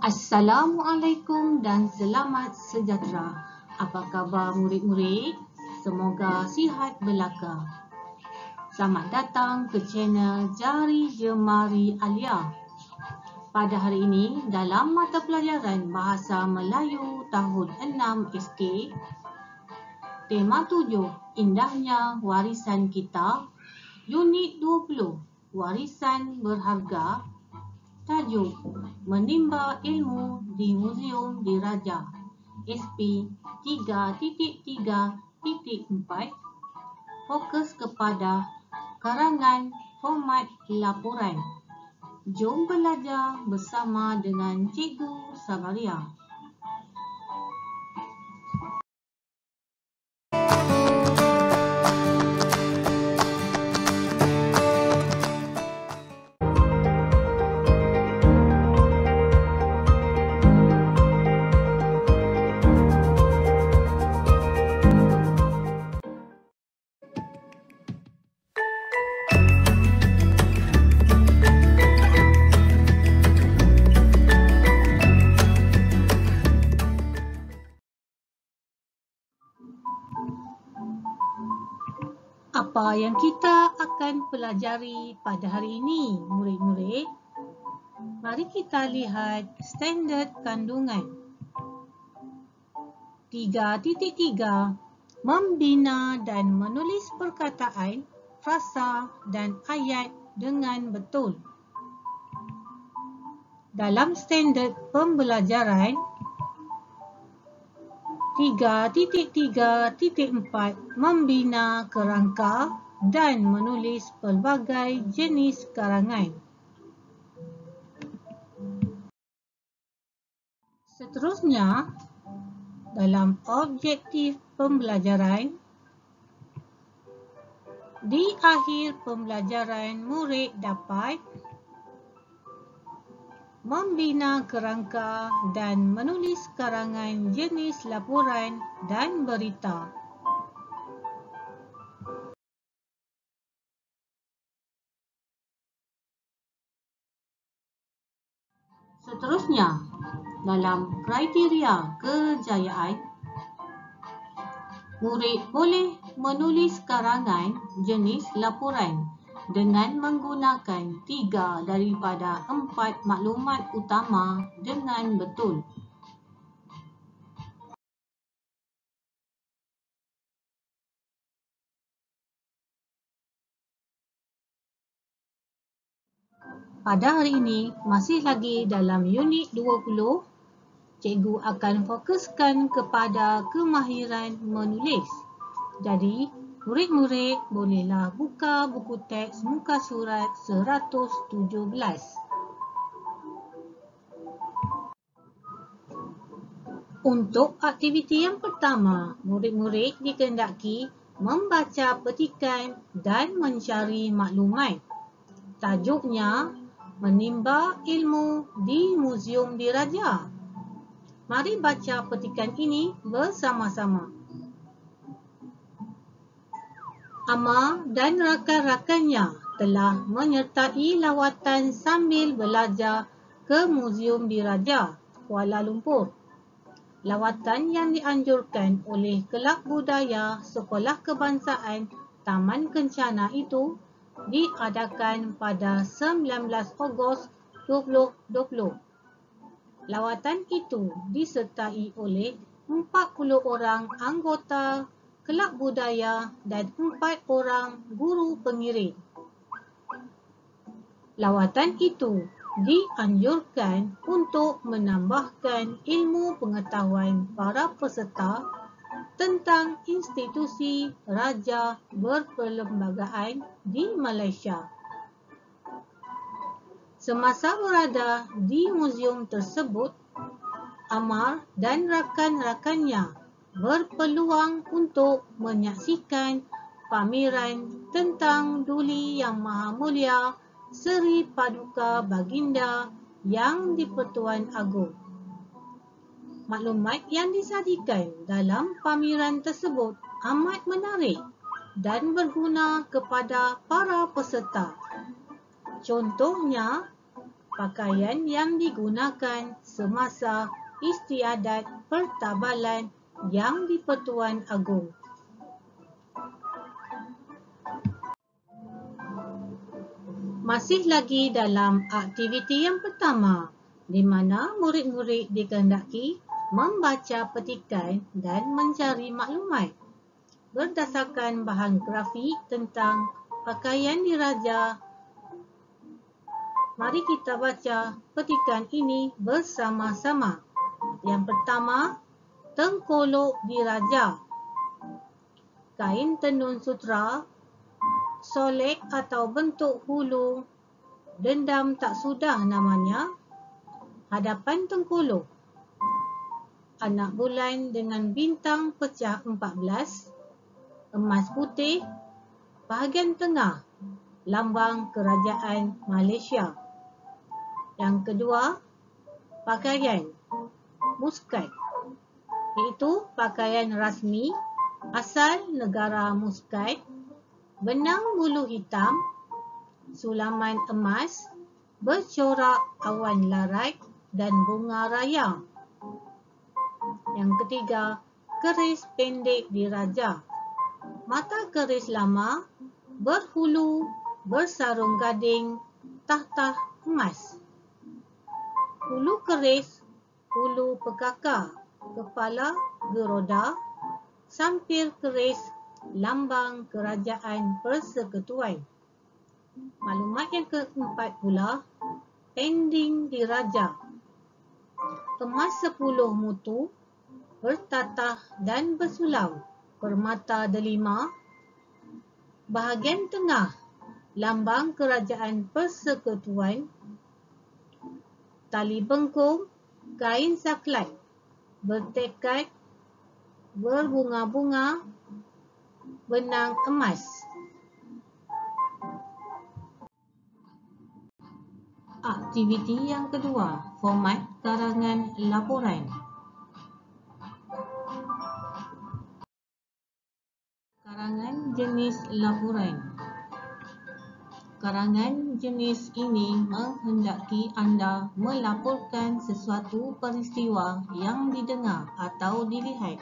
Assalamualaikum dan selamat sejahtera. Apa khabar murid-murid? Semoga sihat belaka. Selamat datang ke channel Jari Jemari Alia. Pada hari ini, dalam mata pelajaran Bahasa Melayu tahun 6 SD, tema 7, Indahnya Warisan Kita, Unit 20, Warisan Berharga. Tajuk, Menimba Ilmu di Muzium Diraja, SP 3.3.4, fokus kepada karangan format laporan. Jom belajar bersama dengan Cikgu Sabaria. Apa yang kita akan pelajari pada hari ini, murid-murid? Mari kita lihat standard kandungan. 3.3 Membina dan menulis perkataan, frasa dan ayat dengan betul. Dalam standard pembelajaran 3.3.4 Membina kerangka dan menulis pelbagai jenis karangan. Seterusnya, dalam objektif pembelajaran, di akhir pembelajaran murid dapat membina kerangka dan menulis karangan jenis laporan dan berita. Seterusnya, dalam kriteria kejayaan, murid boleh menulis karangan jenis laporan dengan menggunakan 3 daripada 4 maklumat utama dengan betul. Pada hari ini, masih lagi dalam unit 20, cikgu akan fokuskan kepada kemahiran menulis. Jadi, murid-murid bolehlah buka buku teks muka surat 117. Untuk aktiviti yang pertama, murid-murid dikehendaki membaca petikan dan mencari maklumat. Tajuknya, Menimba Ilmu di Muzium Diraja. Mari baca petikan ini bersama-sama. Amar dan rakan-rakannya telah menyertai lawatan sambil belajar ke Muzium Diraja, Kuala Lumpur. Lawatan yang dianjurkan oleh Kelab Budaya Sekolah Kebangsaan Taman Kencana itu diadakan pada 19 Ogos 2020. Lawatan itu disertai oleh 40 orang anggota Kelab Budaya dan 4 orang guru pengiring. Lawatan itu dianjurkan untuk menambahkan ilmu pengetahuan para peserta tentang institusi raja berperlembagaan di Malaysia. Semasa berada di muzium tersebut, Amar dan rakan-rakannya berpeluang untuk menyaksikan pameran tentang Duli Yang Maha Mulia Seri Paduka Baginda Yang di-Pertuan Agong. Maklumat yang disajikan dalam pameran tersebut amat menarik dan berguna kepada para peserta. Contohnya, pakaian yang digunakan semasa istiadat pertabalan Yang di-Pertuan Agong. Masih lagi dalam aktiviti yang pertama, di mana murid-murid dikehendaki membaca petikan dan mencari maklumat berdasarkan bahan grafik tentang pakaian diraja. Mari kita baca petikan ini bersama-sama. Yang pertama, tengkolok diraja. Kain tenun sutra, solek atau bentuk hulu, dendam tak sudah namanya, hadapan tengkolok. Anak bulan dengan bintang pecah 14, emas putih, bahagian tengah, lambang kerajaan Malaysia. Yang kedua, pakaian Muscat, iaitu pakaian rasmi asal negara Muscat, benang bulu hitam, sulaman emas, bercorak awan larat dan bunga raya. Yang ketiga, keris pendek diraja. Mata keris lama, berhulu, bersarung gading, tahtah emas. Hulu keris, hulu pekakar, kepala geroda, sampir keris, lambang kerajaan persekutuan. Maklumat yang keempat pula, pending diraja. Emas 10 mutu, bertatah dan bersulau, permata delima. Bahagian tengah, lambang kerajaan persekutuan. Tali bengkung, kain saklat, bertekad, berbunga-bunga, benang emas. Aktiviti yang kedua, format karangan laporan. Karangan jenis laporan. Karangan jenis ini menghendaki anda melaporkan sesuatu peristiwa yang didengar atau dilihat.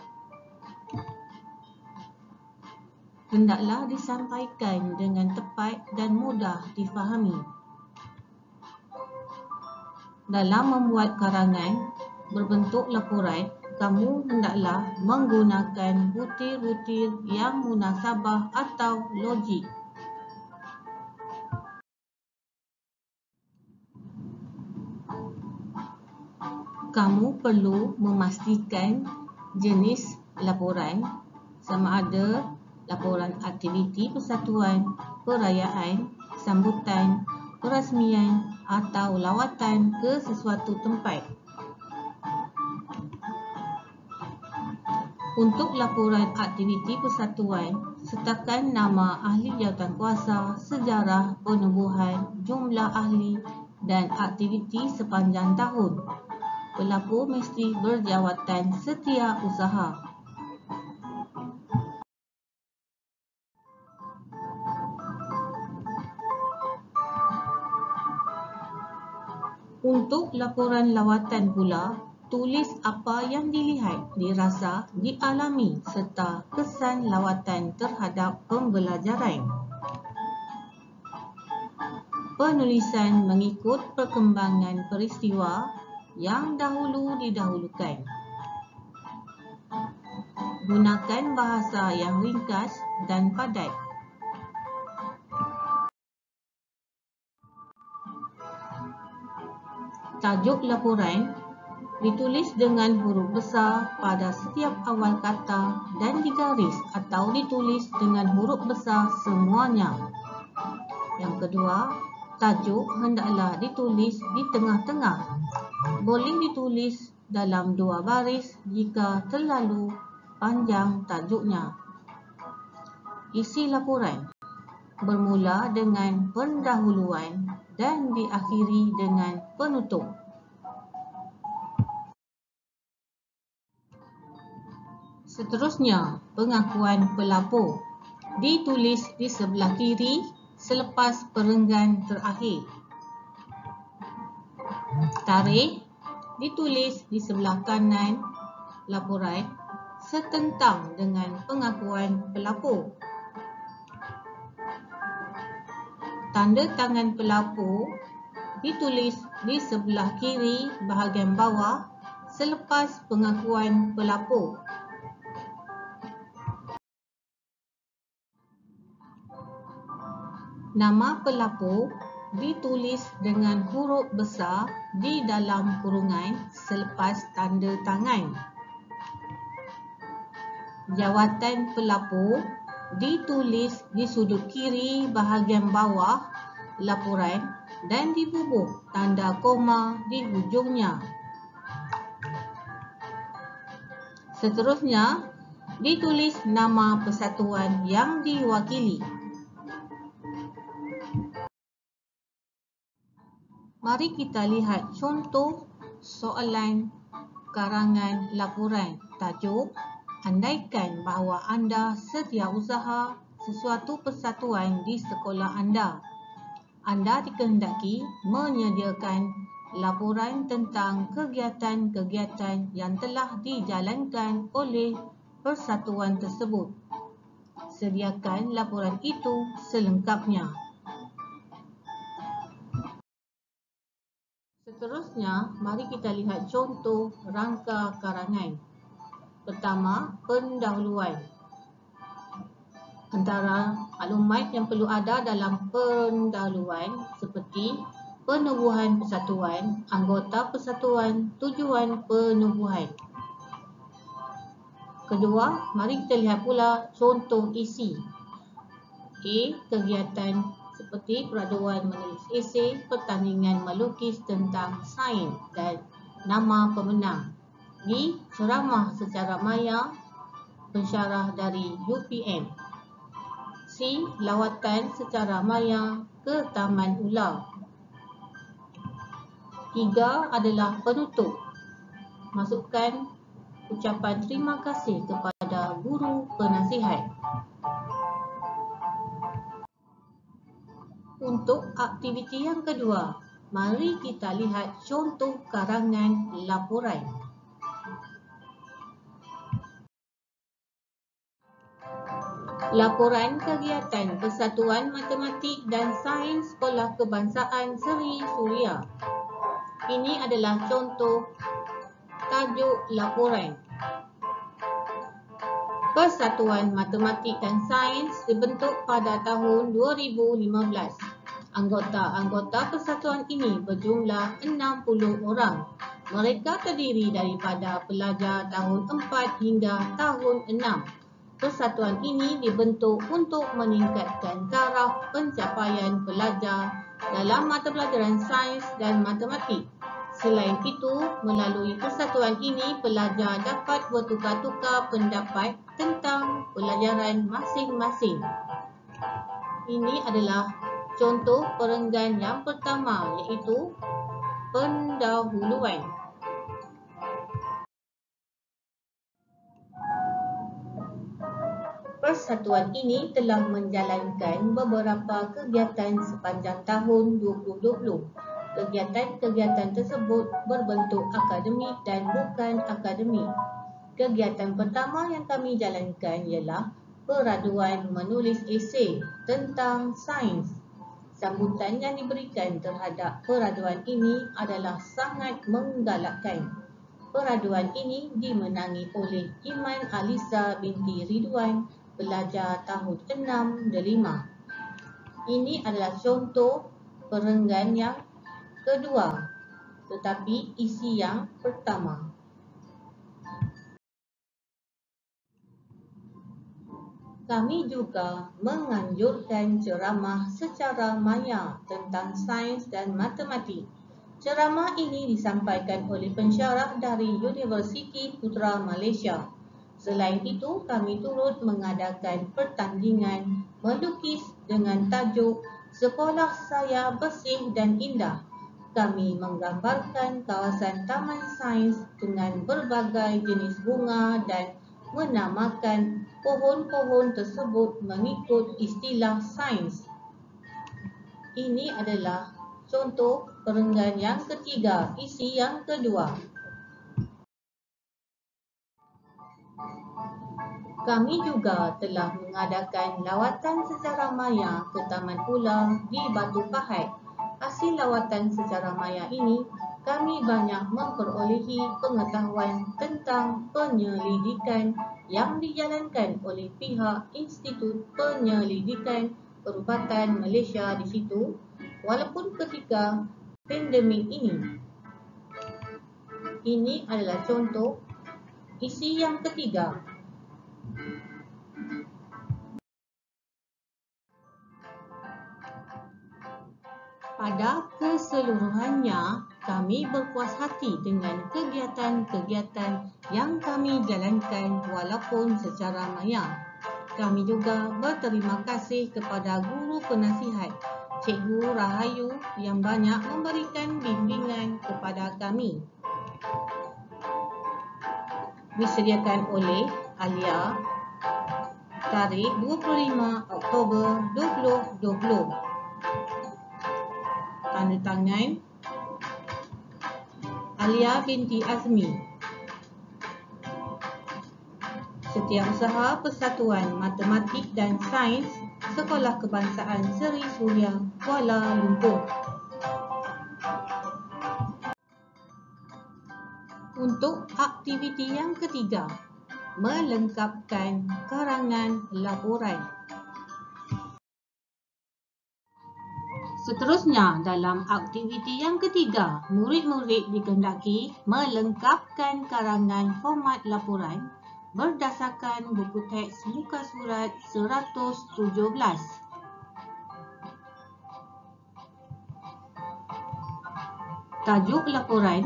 Hendaklah disampaikan dengan tepat dan mudah difahami. Dalam membuat karangan berbentuk laporan, kamu hendaklah menggunakan butir-butir yang munasabah atau logik. Kamu perlu memastikan jenis laporan, sama ada laporan aktiviti persatuan, perayaan, sambutan, perasmian atau lawatan ke sesuatu tempat. Untuk laporan aktiviti persatuan, sertakan nama ahli jawatankuasa, sejarah, penubuhan, jumlah ahli dan aktiviti sepanjang tahun. Pelapor mesti berjawatan setiausaha. Untuk laporan lawatan pula, tulis apa yang dilihat, dirasa, dialami serta kesan lawatan terhadap pembelajaran. Penulisan mengikut perkembangan peristiwa yang dahulu didahulukan. Gunakan bahasa yang ringkas dan padat. Tajuk laporan ditulis dengan huruf besar pada setiap awal kata dan digaris atau ditulis dengan huruf besar semuanya. Yang kedua, tajuk hendaklah ditulis di tengah-tengah. Boleh ditulis dalam 2 baris jika terlalu panjang tajuknya. Isi laporan bermula dengan pendahuluan dan diakhiri dengan penutup. Seterusnya, pengakuan pelapor ditulis di sebelah kiri selepas perenggan terakhir. Tarikh ditulis di sebelah kanan laporan setentang dengan pengakuan pelapor. Tanda tangan pelapor ditulis di sebelah kiri bahagian bawah selepas pengakuan pelapor. Nama pelapor ditulis dengan huruf besar di dalam kurungan selepas tanda tangan. Jawatan pelapor ditulis di sudut kiri bahagian bawah laporan dan dibubuh tanda koma di hujungnya. Seterusnya, ditulis nama persatuan yang diwakili. Mari kita lihat contoh soalan karangan laporan. Tajuk, andaikan bahawa anda setiausaha sesuatu persatuan di sekolah anda. Anda dikehendaki menyediakan laporan tentang kegiatan-kegiatan yang telah dijalankan oleh persatuan tersebut. Sediakan laporan itu selengkapnya. Seterusnya, mari kita lihat contoh rangka karangan. Pertama, pendahuluan. Antara maklumat yang perlu ada dalam pendahuluan seperti penubuhan persatuan, anggota persatuan, tujuan penubuhan. Kedua, mari kita lihat pula contoh isi. A. Kegiatan seperti peraduan menulis esei, pertandingan melukis tentang sains dan nama pemenang. B. Ceramah secara maya, pensyarah dari UPM. C. Lawatan secara maya ke Taman Ular. 3 adalah penutup. Masukkan ucapan terima kasih kepada guru penasihat. Untuk aktiviti yang kedua, mari kita lihat contoh karangan laporan. Laporan kegiatan Persatuan Matematik dan Sains Sekolah Kebangsaan Seri Suria. Ini adalah contoh tajuk laporan. Persatuan Matematik dan Sains dibentuk pada tahun 2015. Anggota-anggota persatuan ini berjumlah 60 orang. Mereka terdiri daripada pelajar tahun 4 hingga tahun 6. Persatuan ini dibentuk untuk meningkatkan taraf pencapaian pelajar dalam mata pelajaran sains dan matematik. Selain itu, melalui persatuan ini, pelajar dapat bertukar-tukar pendapat tentang pelajaran masing-masing. Ini adalah contoh perenggan yang pertama, iaitu pendahuluan. Persatuan ini telah menjalankan beberapa kegiatan sepanjang tahun 2020. Kegiatan-kegiatan tersebut berbentuk akademik dan bukan akademik. Kegiatan pertama yang kami jalankan ialah peraduan menulis esei tentang sains. Sambutan yang diberikan terhadap peraduan ini adalah sangat menggalakkan. Peraduan ini dimenangi oleh Iman Alisa binti Ridwan, pelajar tahun 6 Delima. Ini adalah contoh perenggan yang kedua, tetapi isi yang pertama. Kami juga menganjurkan ceramah secara maya tentang sains dan matematik. Ceramah ini disampaikan oleh pensyarah dari Universiti Putra Malaysia. Selain itu, kami turut mengadakan pertandingan melukis dengan tajuk Sekolah Saya Bersih dan Indah. Kami menggambarkan kawasan Taman Sains dengan berbagai jenis bunga dan menamakan pohon-pohon tersebut mengikut istilah sains. Ini adalah Contoh perenggan yang ketiga, isi yang kedua. Kami juga telah mengadakan lawatan secara maya ke Taman Ular di Batu Pahat. Hasil lawatan secara maya ini, kami banyak memperolehi pengetahuan tentang penyelidikan yang dijalankan oleh pihak Institut Penyelidikan Perubatan Malaysia di situ, walaupun ketika pandemik ini. Ini adalah contoh isi yang ketiga. Pada keseluruhannya, kami berpuas hati dengan kegiatan-kegiatan yang kami jalankan walaupun secara maya. Kami juga berterima kasih kepada guru penasihat, Cikgu Rahayu yang banyak memberikan bimbingan kepada kami. Disediakan oleh Alia, tarikh 25 Oktober 2020. Tanda tangan Alia binti Azmi. Setiausaha Persatuan Matematik dan Sains Sekolah Kebangsaan Seri Suria, Kuala Lumpur. Untuk aktiviti yang ketiga, melengkapkan karangan laporan. Seterusnya, dalam aktiviti yang ketiga, murid-murid dikehendaki melengkapkan karangan format laporan berdasarkan buku teks muka surat 117. Tajuk laporan: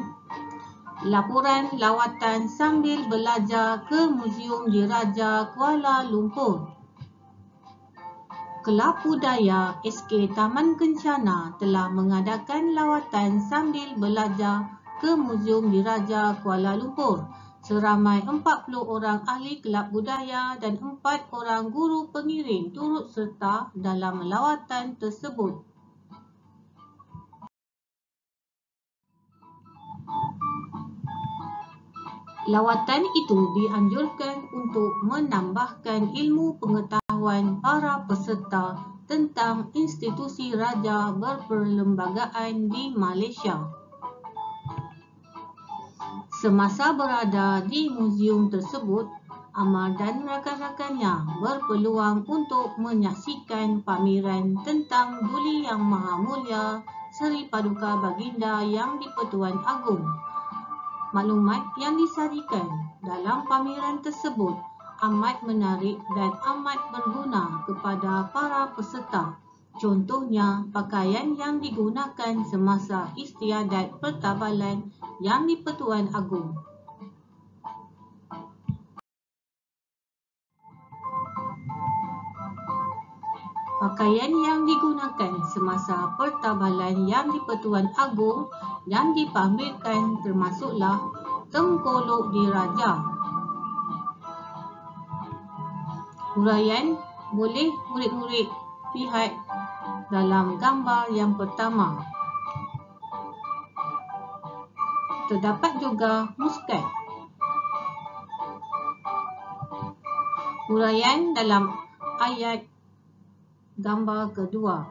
Laporan lawatan sambil belajar ke Muzium Diraja Kuala Lumpur. Kelab Budaya SK Taman Kencana telah mengadakan lawatan sambil belajar ke Muzium Diraja Kuala Lumpur. Seramai 40 orang ahli kelab budaya dan 4 orang guru pengiring turut serta dalam lawatan tersebut. Lawatan itu dianjurkan untuk menambahkan ilmu pengetahuan para peserta tentang institusi raja berperlembagaan di Malaysia. Semasa berada di muzium tersebut, Amar dan rakan-rakannya berpeluang untuk menyaksikan pameran tentang Duli Yang Maha Mulia Seri Paduka Baginda Yang di-Pertuan Agong. Maklumat yang disajikan dalam pameran tersebut amat menarik dan amat berguna kepada para peserta. Contohnya, pakaian yang digunakan semasa istiadat pertabalan Yang di-Pertuan Agong. Pakaian yang digunakan semasa pertabalan Yang di-Pertuan Agong yang dipamerkan termasuklah Tengkolok Diraja. Huraian boleh murid-murid lihat dalam gambar yang pertama. Terdapat juga muskat. Huraian dalam ayat gambar kedua.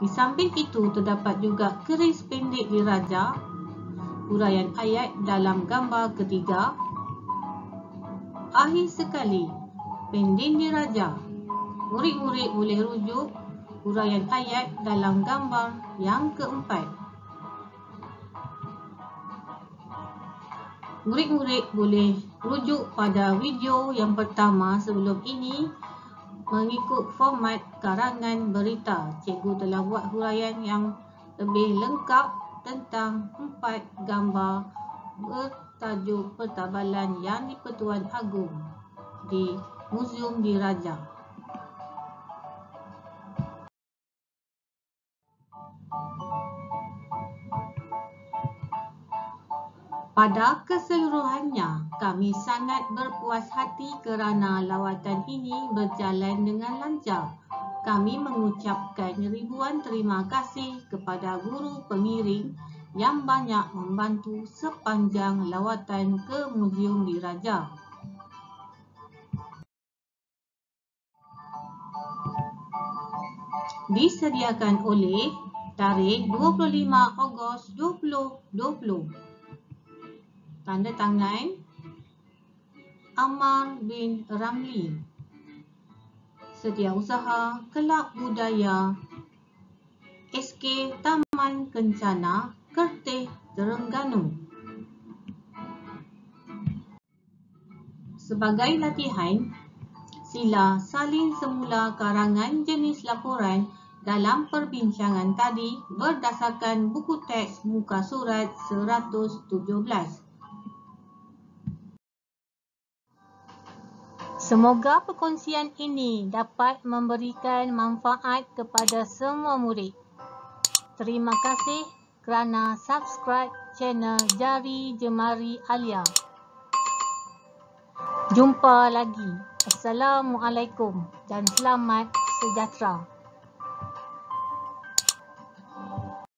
Di samping itu terdapat juga keris pendek diraja. Huraian ayat dalam gambar ketiga. Akhir sekali, pendek diraja. Murid-murid boleh rujuk huraian ayat dalam gambar yang keempat. Murid-murid boleh rujuk pada video yang pertama sebelum ini mengikut format karangan berita. Cikgu telah buat huraian yang lebih lengkap tentang 4 gambar bertajuk Pertabalan Yang di-Pertuan Agong di Muzium Diraja. Pada keseluruhannya, kami sangat berpuas hati kerana lawatan ini berjalan dengan lancar. Kami mengucapkan ribuan terima kasih kepada guru pengiring yang banyak membantu sepanjang lawatan ke Muzium Diraja. Disediakan oleh tarikh 25 Ogos 2020. Tanda tangan Ammar bin Ramli. Setiausaha Kelab Budaya SK Taman Kencana Kerteh, Terengganu. Sebagai latihan, sila salin semula karangan jenis laporan dalam perbincangan tadi berdasarkan buku teks muka surat 117. Semoga perkongsian ini dapat memberikan manfaat kepada semua murid. Terima kasih kerana subscribe channel Jari Jemari Alia. Jumpa lagi. Assalamualaikum dan selamat sejahtera.